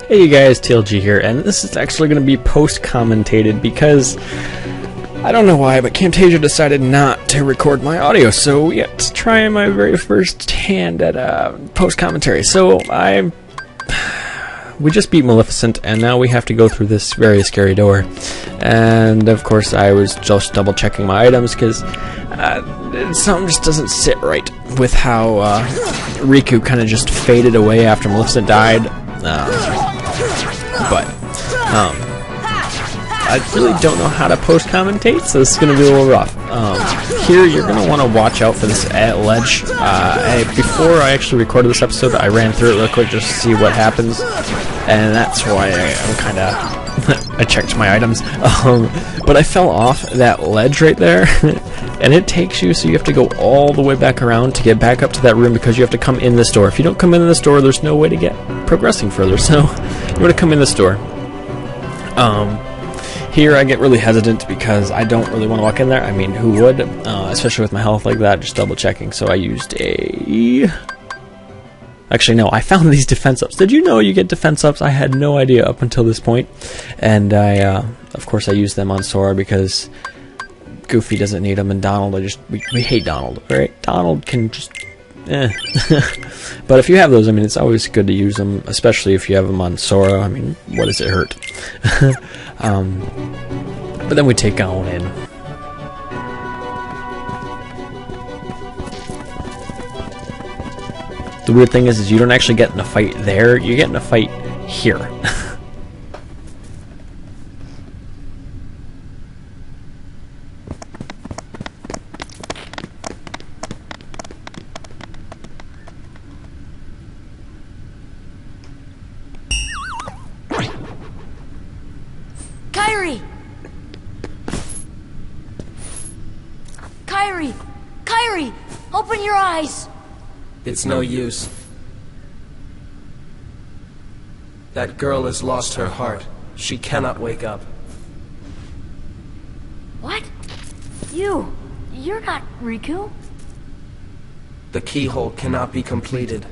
Hey you guys, TLG here, and this is actually going to be post-commentated because I don't know why, but Camtasia decided not to record my audio, so yeah, it's trying my very first hand at post-commentary. So we just beat Maleficent, and now we have to go through this very scary door. And of course, I was just double-checking my items because something just doesn't sit right with how Riku kind of just faded away after Maleficent died. But I really don't know how to post-commentate, so this is going to be a little rough. Here, you're going to want to watch out for this ledge. Before I actually recorded this episode, I ran through it real quick just to see what happens, and that's why I'm kind of... I checked my items. But I fell off that ledge right there, and it takes you, so you have to go all the way back around to get back up to that room because you have to come in this door. If you don't come in this door, there's no way to get progressing further, so you want to come in this door. Here I get really hesitant because I don't really want to walk in there. I mean, who would? Especially with my health like that, just double checking. So I used a... Actually, no, I found these defense ups. Did you know you get defense ups? I had no idea up until this point. And of course, I used them on Sora because Goofy doesn't need them, and Donald, we hate Donald, right? Donald can just... But if you have those, I mean, it's always good to use them, especially if you have them on Sora. I mean, what does it hurt? But then we take on in. The weird thing is you don't actually get in a fight there, you get in a fight here. Kairi! Kairi! Kairi! Open your eyes! It's no use. That girl has lost her heart. She cannot wake up. What? You're not Riku? The keyhole cannot be completed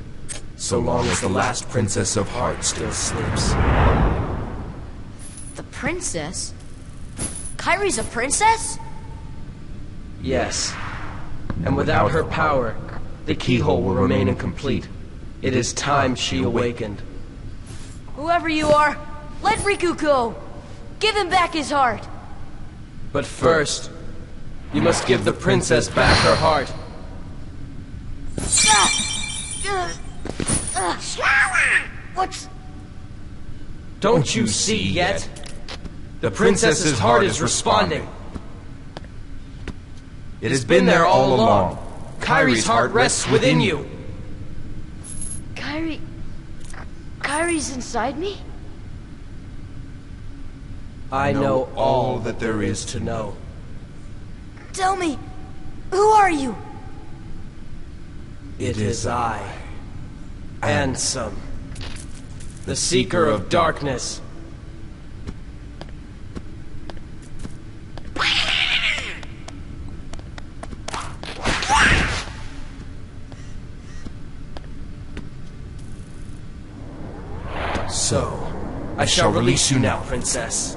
so long as the last Princess of Heart still sleeps. The princess? Kairi's a princess? Yes. And without her power, the keyhole will remain incomplete. It is time she awakened. Whoever you are, let Riku go! Give him back his heart! But first, you must give the princess back her heart. What's... Don't you see yet? The princess's heart is responding. It has been there all along. Kairi's heart rests within you. Kairi's inside me? I know all that there is to know. Tell me, who are you? It is I, Ansem, the Seeker of Darkness. So, I shall release you now, Princess.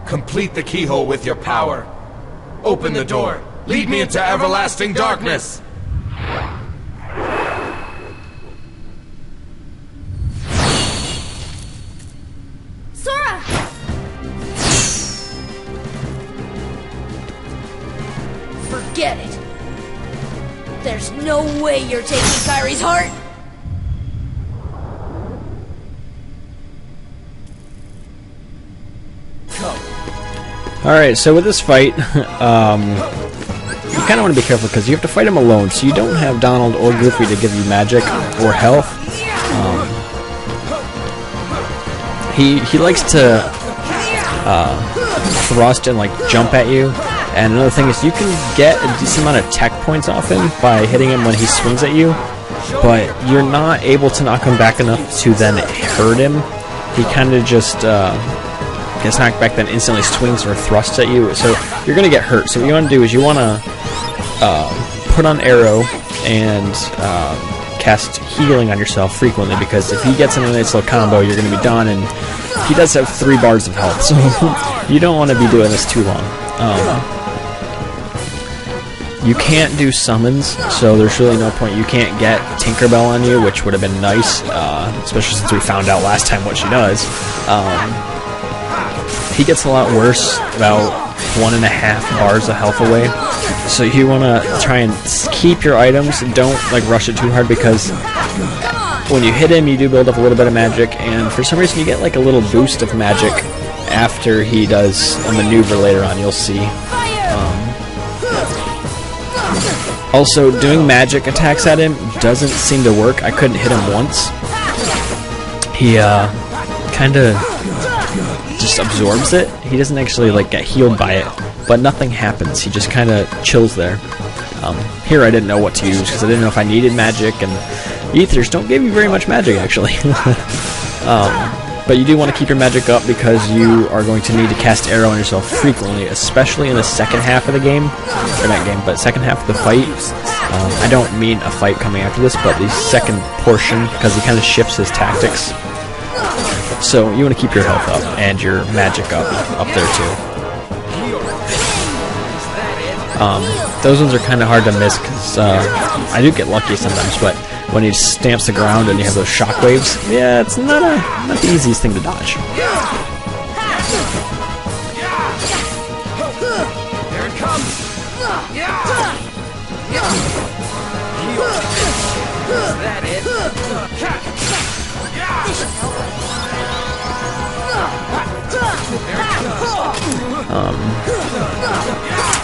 Complete the keyhole with your power. Open the door. Lead me into everlasting darkness. Sora! Forget it. There's no way you're taking Kairi's heart. Alright, so with this fight, you kind of want to be careful because you have to fight him alone, so you don't have Donald or Goofy to give you magic or health. He likes to thrust and like jump at you, and another thing is you can get a decent amount of tech points off him by hitting him when he swings at you, but you're not able to knock him back enough to then hurt him. He kind of just gets knocked back, then instantly swings or thrusts at you, so you're going to get hurt. So what you want to do is you want to put on arrow and cast healing on yourself frequently, because if he gets in a nice little combo, you're going to be done, and he does have 3 bars of health, so you don't want to be doing this too long. You can't do summons, so there's really no point. You can't get Tinkerbell on you, which would have been nice, especially since we found out last time what she does. He gets a lot worse, about 1.5 bars of health away. So you want to try and keep your items, don't like rush it too hard, because when you hit him you do build up a little bit of magic, and for some reason you get like a little boost of magic after he does a maneuver later on, you'll see. Also, doing magic attacks at him doesn't seem to work. I couldn't hit him once. He kind of just absorbs it. He doesn't actually like get healed by it, but nothing happens. He just kind of chills there. Here I didn't know what to use because I didn't know if I needed magic, and ethers don't give you very much magic actually. But you do want to keep your magic up because you are going to need to cast arrow on yourself frequently, especially in the second half of the game, or not game, but second half of the fight. I don't mean a fight coming after this, but the second portion, because he kind of shifts his tactics. So you want to keep your health up and your magic up there too. Those ones are kind of hard to miss because I do get lucky sometimes, but when he stamps the ground and you have those shockwaves, yeah, it's not the easiest thing to dodge. Here it comes! Is that it?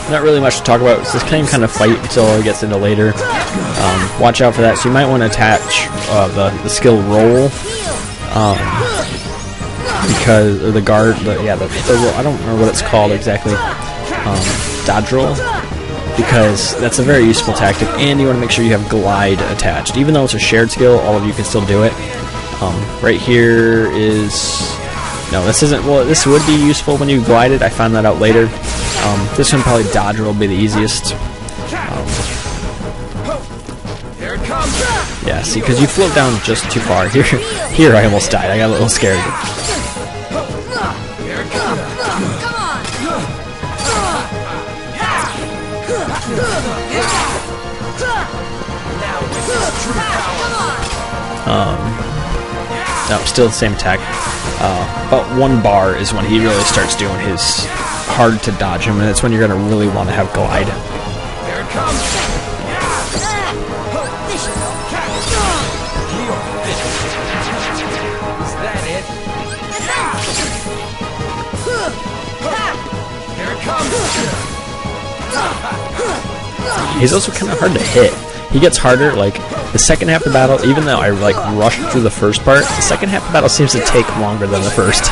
Not really much to talk about. It's this kind of fight until it gets into later. Watch out for that. So you might want to attach the skill roll, because or the guard. The roll, I don't remember what it's called exactly. Dodge roll, because that's a very useful tactic. And you want to make sure you have glide attached. Even though it's a shared skill, all of you can still do it. Right here is. No, this isn't. Well, this would be useful when you glide it. I found that out later. This one probably dodge roll will be the easiest. Yeah, see, because you float down just too far. Here I almost died. I got a little scared. No, still the same attack. About 1 bar is when he really starts doing his hard to dodge him, and it's when you're going to really want to have glide. Here it comes! Is that it? Here it comes! He's also kind of hard to hit. He gets harder, like, the second half of the battle, even though I, like, rushed through the first part, the second half of the battle seems to take longer than the first.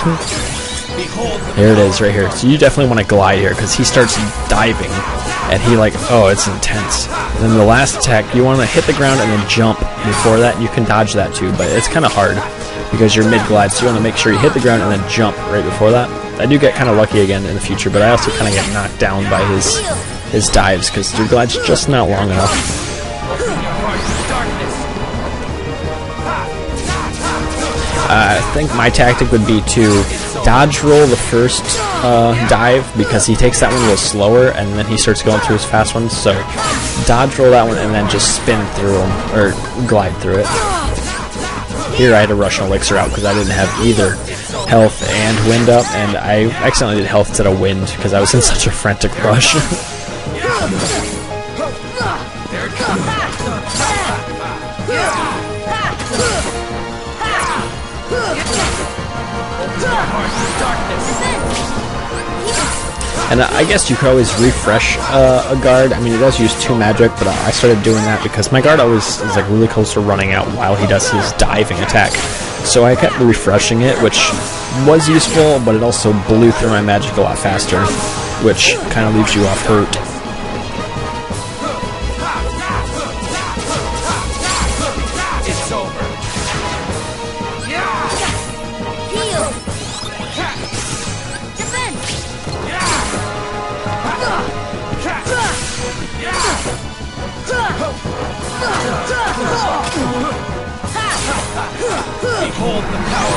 Here it is, right here. So you definitely want to glide here, because he starts diving, and he, like, oh, it's intense. And then the last attack, you want to hit the ground and then jump before that. You can dodge that, too, but it's kind of hard, because you're mid-glide, so you want to make sure you hit the ground and then jump right before that. I do get kind of lucky again in the future, but I also kind of get knocked down by his dives, because your glide's just not long enough. I think my tactic would be to dodge roll the first dive, because he takes that one a little slower and then he starts going through his fast ones, so dodge roll that one and then just spin through him, or glide through it. Here I had to rush an elixir out because I didn't have either health and wind up, and I accidentally did health instead of wind because I was in such a frantic rush. And I guess you could always refresh a guard. I mean, it does use 2 magic, but I started doing that because my guard always is like really close to running out while he does his diving attack. So I kept refreshing it, which was useful, but it also blew through my magic a lot faster, which kind of leaves you off hurt. It's over. Heal! Defend!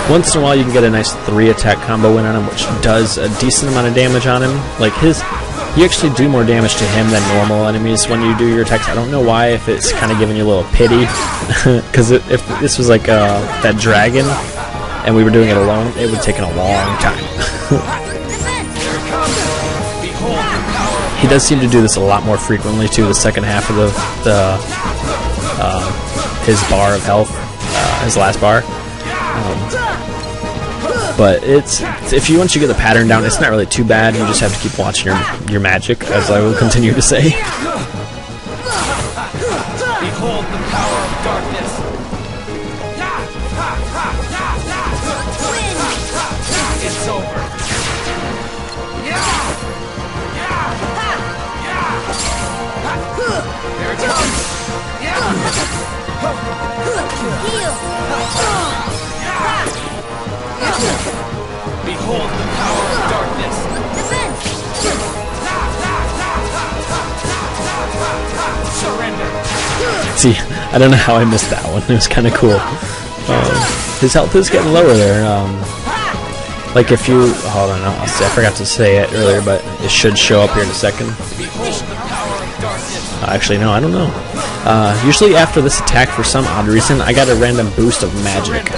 Once in a while you can get a nice 3-attack combo in on him, which does a decent amount of damage on him. Like you actually do more damage to him than normal enemies when you do your attacks. I don't know why, if it's kind of giving you a little pity, because if this was like that dragon and we were doing it alone, it would take a long time. He does seem to do this a lot more frequently too. The second half of his bar of health, his last bar. But if once you get the pattern down, it's not really too bad. You just have to keep watching your magic, as I will continue to say. Behold the power of darkness. It's over. There it comes. Behold the power of darkness. Surrender. See, I don't know how I missed that one. It was kind of cool. His health is getting lower there. Like if you... Hold on, I forgot to say it earlier, but it should show up here in a second. Actually, no, I don't know. Usually after this attack, for some odd reason, I got a random boost of magic.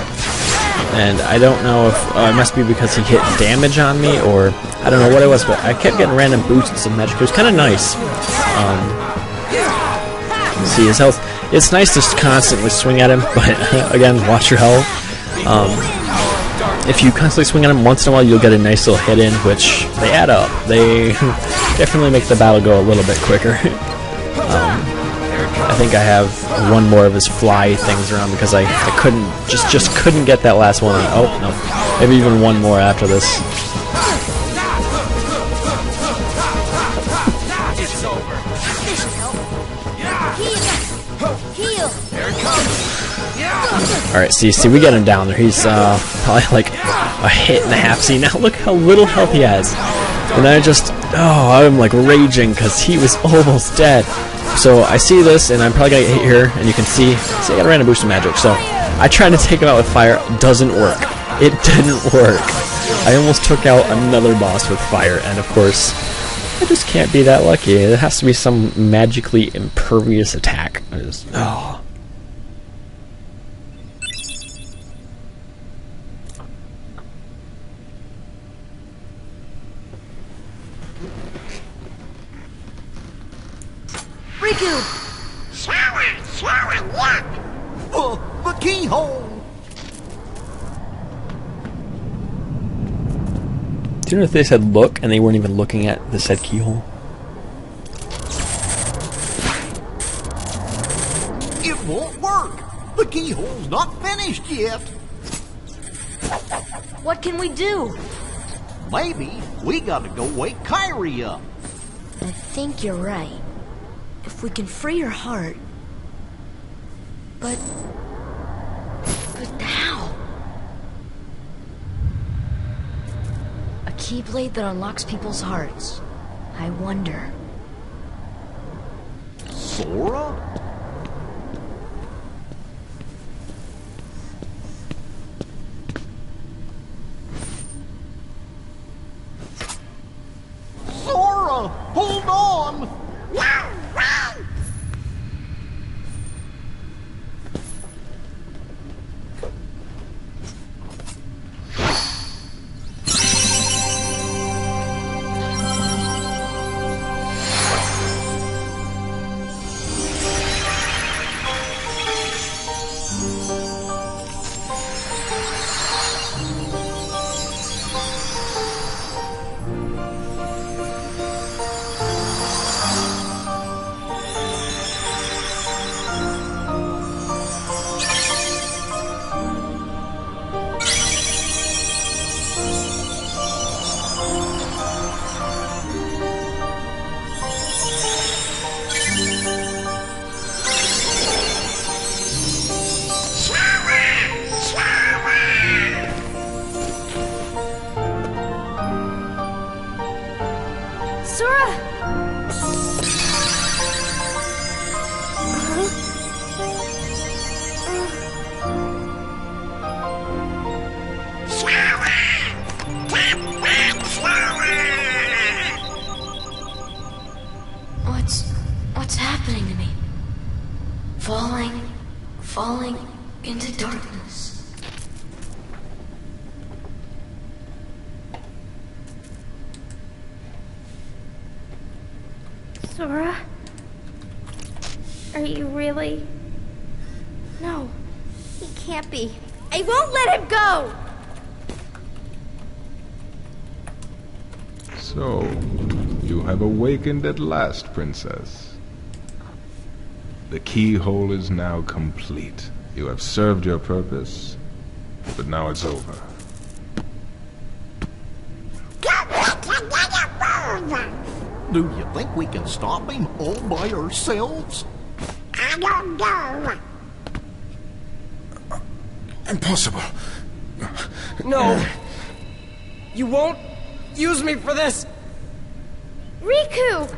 And I don't know if... it must be because he hit damage on me, or... I don't know what it was, but I kept getting random boosts of magic. It was kind of nice. See his health. It's nice to constantly swing at him, but again, watch your health. If you constantly swing at him, once in a while you'll get a nice little hit in, which they add up. They definitely make the battle go a little bit quicker. I think I have one more of his fly things around because I couldn't just couldn't get that last one. Oh no, maybe even one more after this. It's over. Alright, see, we get him down there. He's probably like a hit and a half. See, now look how little health he has. And I'm like raging because he was almost dead. So I see this, and I'm probably gonna get hit here, and you can see I got a random boost of magic. So I tried to take him out with fire. Doesn't work. It didn't work. I almost took out another boss with fire, and of course, I just can't be that lucky. It has to be some magically impervious attack. Oh. Riku! Sorry, what? The keyhole! Do you know if they said look and they weren't even looking at the said keyhole? It won't work! The keyhole's not finished yet! What can we do? Maybe we gotta go wake Kairi up. I think you're right. If we can free her heart... But how? A keyblade that unlocks people's hearts. I wonder. Sora? Sora! Hold on! happening to me. Falling into darkness. Sora? Are you really? No, he can't be. I won't let him go! So, you have awakened at last, Princess. The keyhole is now complete. You have served your purpose, but now it's over. Do you think we can stop him all by ourselves? I don't know. Impossible. No! You won't use me for this! Riku!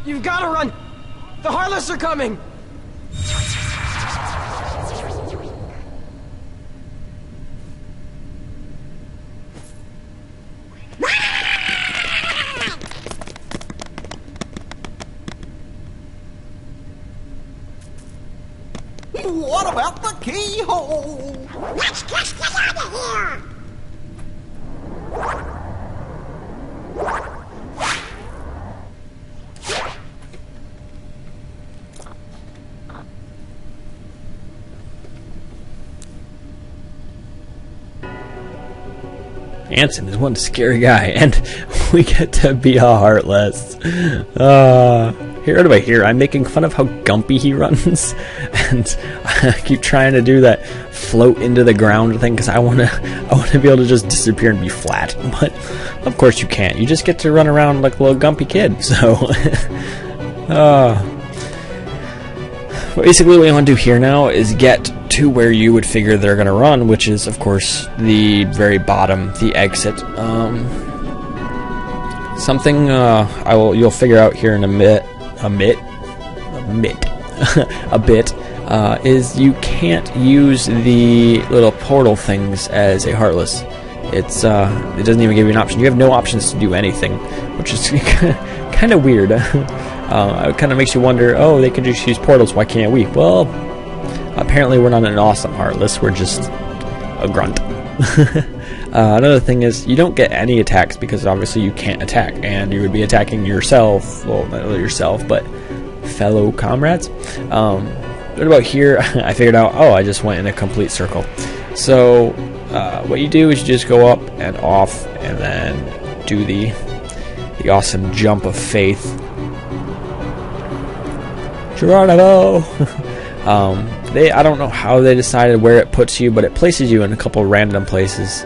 You've gotta run! The Heartless are coming! What about the keyhole? Let's just get out of here. Ansem is one scary guy, and we get to be a Heartless. Here, what do I hear? I'm making fun of how gumpy he runs, and I keep trying to do that float into the ground thing because I want to be able to just disappear and be flat. But of course you can't. You just get to run around like a little gumpy kid. So, basically, what we want to do here now is get to where you would figure they're going to run, which is, of course, the very bottom, the exit. Something you'll figure out here in a bit is you can't use the little portal things as a Heartless. It doesn't even give you an option. You have no options to do anything, which is kind of weird. It kind of makes you wonder, oh, they could just use portals, why can't we? Well, apparently we're not an awesome Heartless, we're just a grunt. Another thing is, you don't get any attacks because obviously you can't attack, and you would be attacking yourself, well, not really yourself, but fellow comrades. What about here? I figured out, oh, I just went in a complete circle. So, what you do is you just go up and off, and then do the awesome jump of faith. Geronimo! I don't know how they decided where it puts you, but it places you in a couple random places.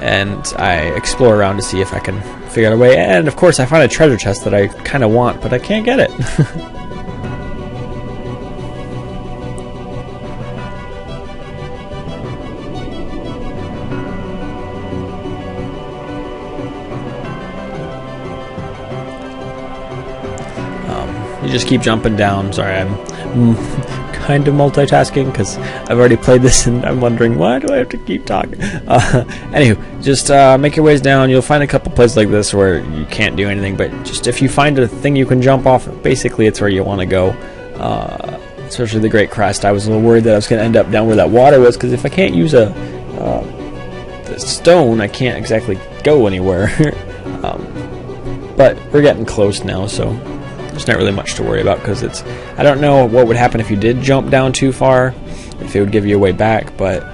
And I explore around to see if I can figure out a way. And of course I find a treasure chest that I kind of want, but I can't get it. You just keep jumping down. Sorry, I'm kind of multitasking because I've already played this and I'm wondering why do I have to keep talking. Anywho, just make your ways down. You'll find a couple places like this where you can't do anything, but just if you find a thing you can jump off, basically it's where you want to go. Especially the Great Crest. I was a little worried that I was going to end up down where that water was, because if I can't use the stone, I can't exactly go anywhere. But we're getting close now, so there's not really much to worry about, because I don't know what would happen if you did jump down too far, if it would give you a way back, but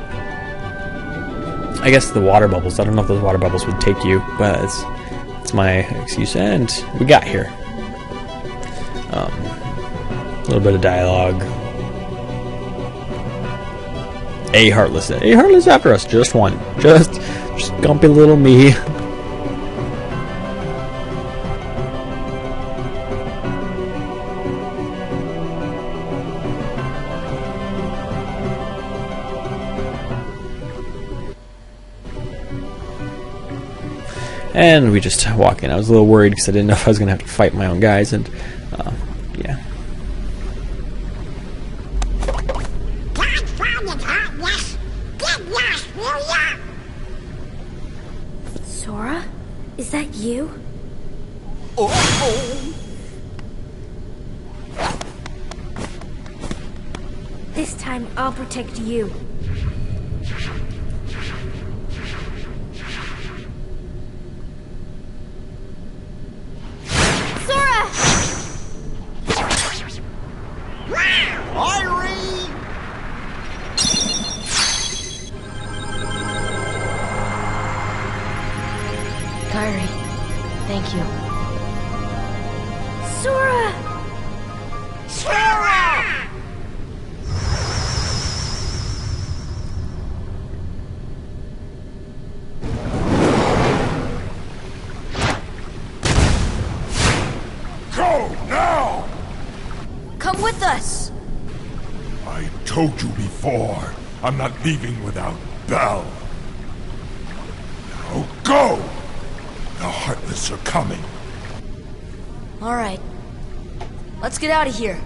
I guess the water bubbles, I don't know if those water bubbles would take you, but it's my excuse. And we got here. A little bit of dialogue. A Heartless after us, just one. Just gumpy little me. And we just walk in. I was a little worried because I didn't know if I was going to have to fight my own guys, and yeah. Can't find it, Heartless. Get lost, will ya? Sora? Is that you? Uh-oh. This time, I'll protect you. Sora! Irene! Kairi, thank you. Sora! Sora! Go now! Come with us! I told you before, I'm not leaving without Belle. Now go! The Heartless are coming. Alright. Let's get out of here.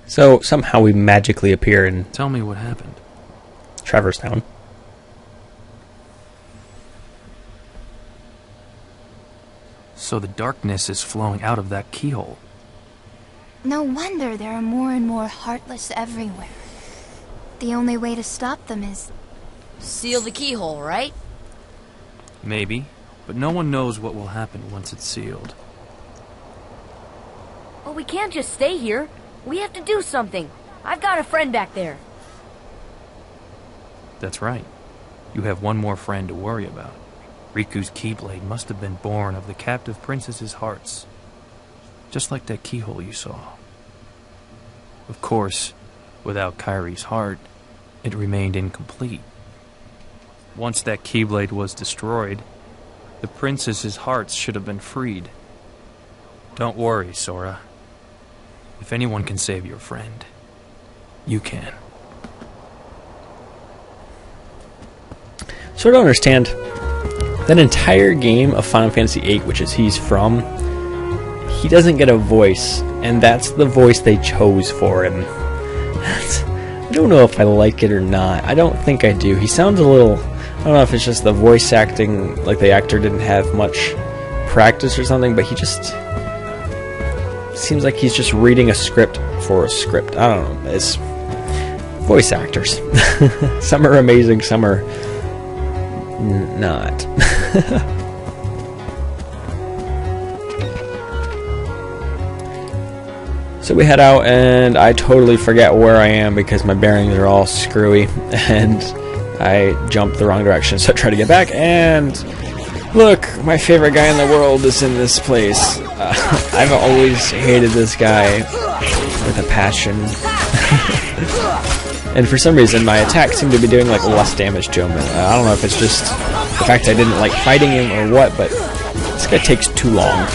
So somehow we magically appear in Tell me what happened. Traverse Town. So the darkness is flowing out of that keyhole. No wonder there are more and more Heartless everywhere. The only way to stop them is... Seal the keyhole, right? Maybe, but no one knows what will happen once it's sealed. Well, we can't just stay here. We have to do something. I've got a friend back there. That's right. You have one more friend to worry about. Riku's Keyblade must have been born of the captive princess's hearts. Just like that keyhole you saw. Of course, without Kairi's heart, it remained incomplete. Once that Keyblade was destroyed, the princess's hearts should have been freed. Don't worry, Sora. If anyone can save your friend, you can. So I don't understand. That entire game of Final Fantasy VIII, which is he's from, he doesn't get a voice, and that's the voice they chose for him. I don't know if I like it or not. I don't think I do. He sounds a little... I don't know if it's just the voice acting, like the actor didn't have much practice or something, but he just... seems like he's just reading a script for a script. I don't know. It's... voice actors. Some are amazing, some are... not. So we head out, and I totally forget where I am because my bearings are all screwy, and I jumped the wrong direction. So I try to get back, and look, my favorite guy in the world is in this place. I've always hated this guy with a passion. And for some reason, my attacks seem to be doing like less damage to him. I don't know if it's just the fact I didn't like fighting him or what, but this guy takes too long.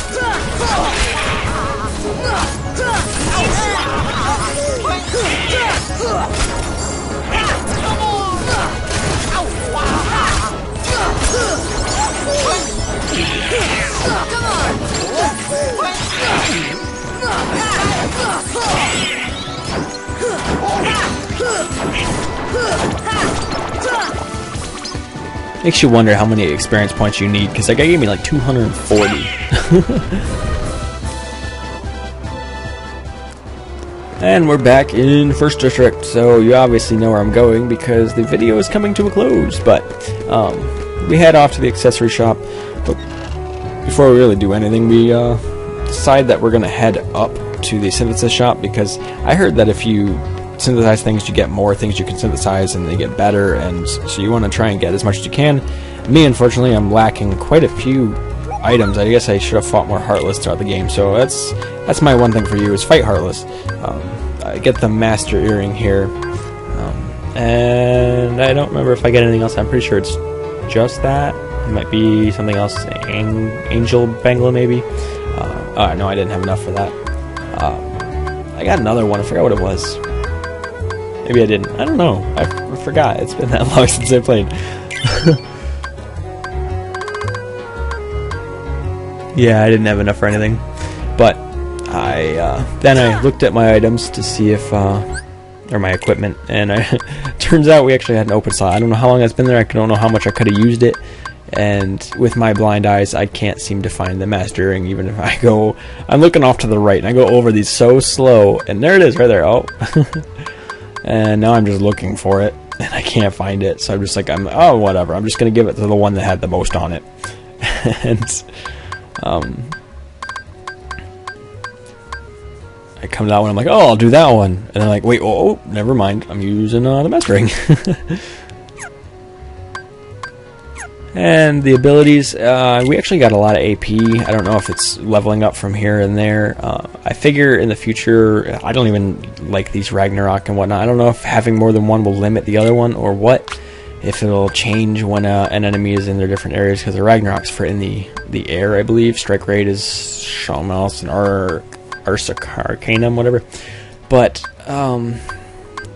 Makes you wonder how many experience points you need, because that guy gave me like 240. And we're back in First District, so you obviously know where I'm going because the video is coming to a close, but we head off to the accessory shop. But before we really do anything, we decide that we're going to head up to the synthesis shop, because I heard that if you synthesize things, you get more things you can synthesize and they get better, and so you want to try and get as much as you can. Me, unfortunately, I'm lacking quite a few items. I guess I should have fought more Heartless throughout the game, so that's my one thing for you, is fight Heartless. I get the Master Earring here, and I don't remember if I get anything else. I'm pretty sure it's just that. It might be something else, Angel Bangla maybe. Oh no, I didn't have enough for that. I got another one, I forgot what it was. Maybe I didn't. I don't know. I forgot. It's been that long since I played. Yeah, I didn't have enough for anything. But then I looked at my items to see if, or my equipment, and turns out we actually had an open slot. I don't know how long that's been there. I don't know how much I could have used it. And with my blind eyes, I can't seem to find the master ring. Even if I'm looking off to the right, and I go over these so slow, and there it is, right there. Oh, and now I'm just looking for it, and I can't find it. So I'm just like, oh, whatever. I'm just gonna give it to the one that had the most on it. And I come to that one. I'm like, oh, I'll do that one, and I'm like, wait, oh, never mind. I'm using the master ring. And the abilities, we actually got a lot of AP. I don't know if it's leveling up from here and there. I figure in the future, I don't even like these Ragnarok and whatnot. I don't know if having more than one will limit the other one or what. If it'll change when an enemy is in their different areas, because the Ragnarok's for in the air, I believe. Strike rate is something else, and Arcanum, whatever. But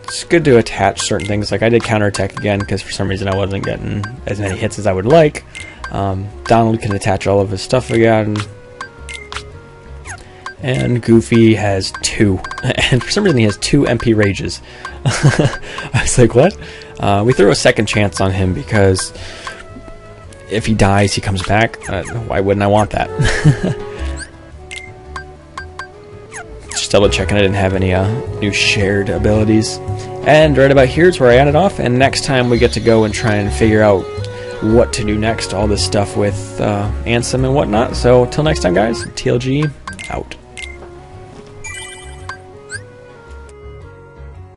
it's good to attach certain things. Like I did counterattack again because for some reason I wasn't getting as many hits as I would like. Donald can attach all of his stuff again, and Goofy has 2, and for some reason he has 2 MP rages. I was like, what? We threw a second chance on him because if he dies, he comes back. Why wouldn't I want that? Just double checking I didn't have any new shared abilities. And right about here is where I ended off, and next time we get to go and try and figure out what to do next, all this stuff with Ansem and whatnot. So till next time, guys, TLG out.